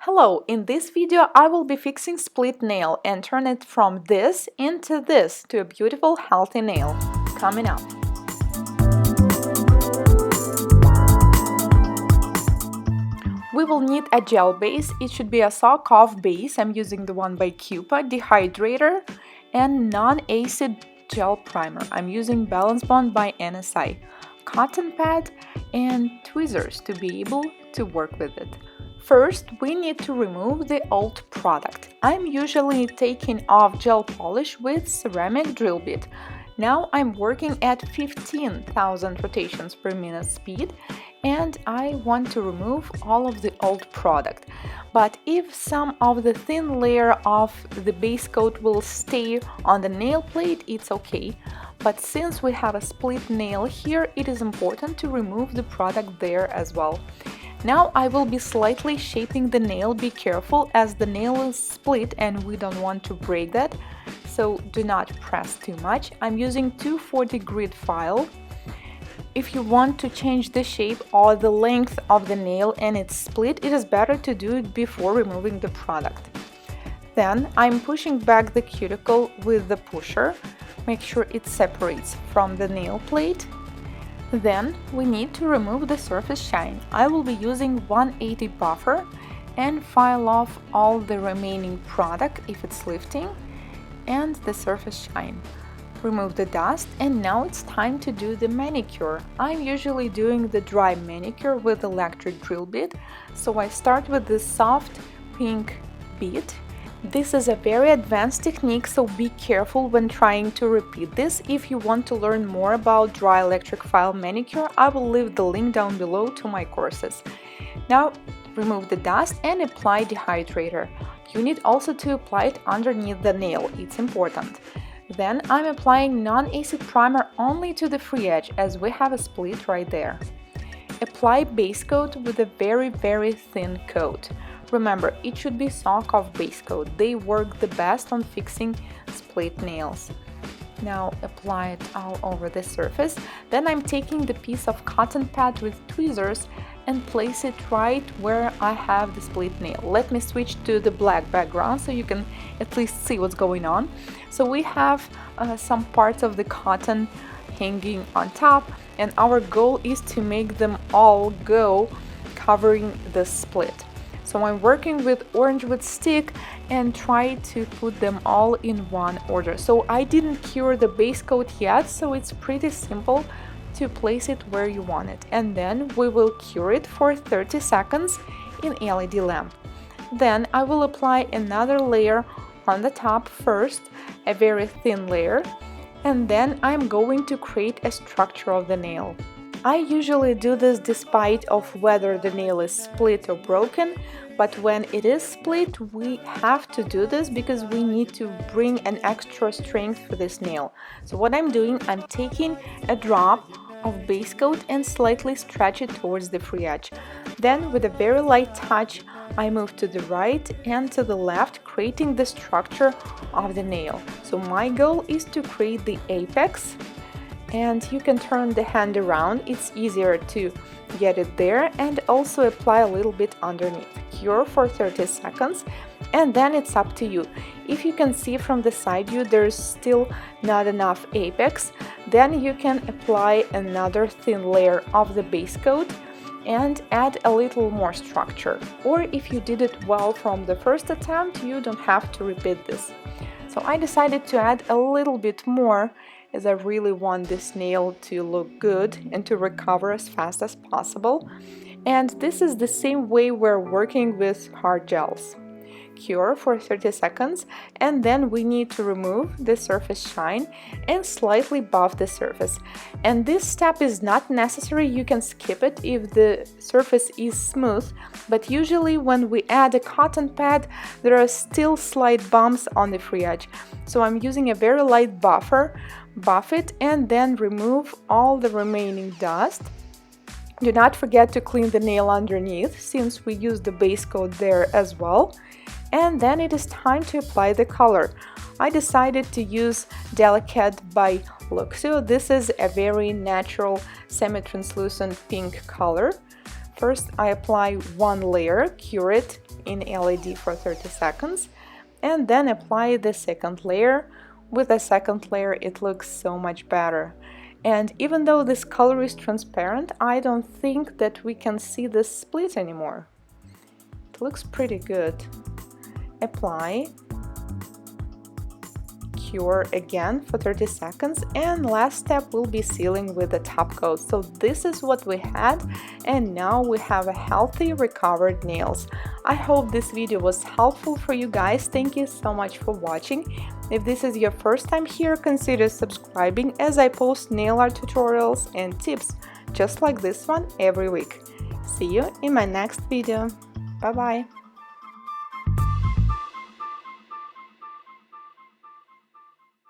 Hello, in this video I will be fixing split nail and turn it from this into this to a beautiful healthy nail. Coming up. We will need a gel base. It should be a soak-off base. I'm using the one by Cupa, dehydrator, and non-acid gel primer. I'm using Balance Bond by NSI, cotton pad, and tweezers to be able to work with it. First, we need to remove the old product. I'm usually taking off gel polish with ceramic drill bit. Now I'm working at 15,000 rotations per minute speed and I want to remove all of the old product. But if some of the thin layer of the base coat will stay on the nail plate, it's okay. But since we have a split nail here, it is important to remove the product there as well. Now I will be slightly shaping the nail. Be careful as the nail is split and we don't want to break that, so do not press too much. I'm using 240 grit file. If you want to change the shape or the length of the nail and it's split, it is better to do it before removing the product. Then I'm pushing back the cuticle with the pusher. Make sure it separates from the nail plate. Then we need to remove the surface shine. I will be using 180 buffer and file off all the remaining product if it's lifting and the surface shine. Remove the dust, and now it's time to do the manicure. I'm usually doing the dry manicure with electric drill bit, so I start with this soft pink bead. This is a very advanced technique, so be careful when trying to repeat this. If you want to learn more about dry electric file manicure, I will leave the link down below to my courses. Now remove the dust and apply dehydrator. You need also to apply it underneath the nail, it's important. Then I'm applying non-acid primer only to the free edge as we have a split right there. Apply base coat with a very thin coat. Remember, it should be soak-off base coat. They work the best on fixing split nails. Now apply it all over the surface. Then I'm taking the piece of cotton pad with tweezers and place it right where I have the split nail. Let me switch to the black background so you can at least see what's going on. So we have some parts of the cotton hanging on top, and our goal is to make them all go covering the split. So I'm working with orange wood stick and try to put them all in one order. So I didn't cure the base coat yet, so it's pretty simple to place it where you want it. And then we will cure it for 30 seconds in LED lamp. Then I will apply another layer on the top first, a very thin layer, and then I'm going to create a structure of the nail. I usually do this despite of whether the nail is split or broken, but when it is split, we have to do this because we need to bring an extra strength for this nail. So what I'm doing, I'm taking a drop of base coat and slightly stretch it towards the free edge. Then with a very light touch, I move to the right and to the left, creating the structure of the nail. So my goal is to create the apex. And you can turn the hand around, it's easier to get it there, and also apply a little bit underneath. Cure for 30 seconds, and then it's up to you. If you can see from the side view there's still not enough apex, then you can apply another thin layer of the base coat and add a little more structure. Or if you did it well from the first attempt, you don't have to repeat this. So I decided to add a little bit more as I really want this nail to look good and to recover as fast as possible. And this is the same way we're working with hard gels. Cure for 30 seconds, and then we need to remove the surface shine and slightly buff the surface. And this step is not necessary, you can skip it if the surface is smooth, but usually when we add a cotton pad, there are still slight bumps on the free edge. So I'm using a very light buffer, buff it, and then remove all the remaining dust. Do not forget to clean the nail underneath, since we use the base coat there as well. And then it is time to apply the color. I decided to use Delicate by Nailcou. This is a very natural semi-translucent pink color. First I apply one layer, cure it in LED for 30 seconds and then apply the second layer. With the second layer it looks so much better. And even though this color is transparent, I don't think that we can see this split anymore. It looks pretty good. Apply, cure again for 30 seconds, and last step will be sealing with the top coat. So this is what we had, and now we have a healthy recovered nails. I hope this video was helpful for you guys. Thank you so much for watching. If this is your first time here, consider subscribing as I post nail art tutorials and tips just like this one every week. See you in my next video. Bye bye.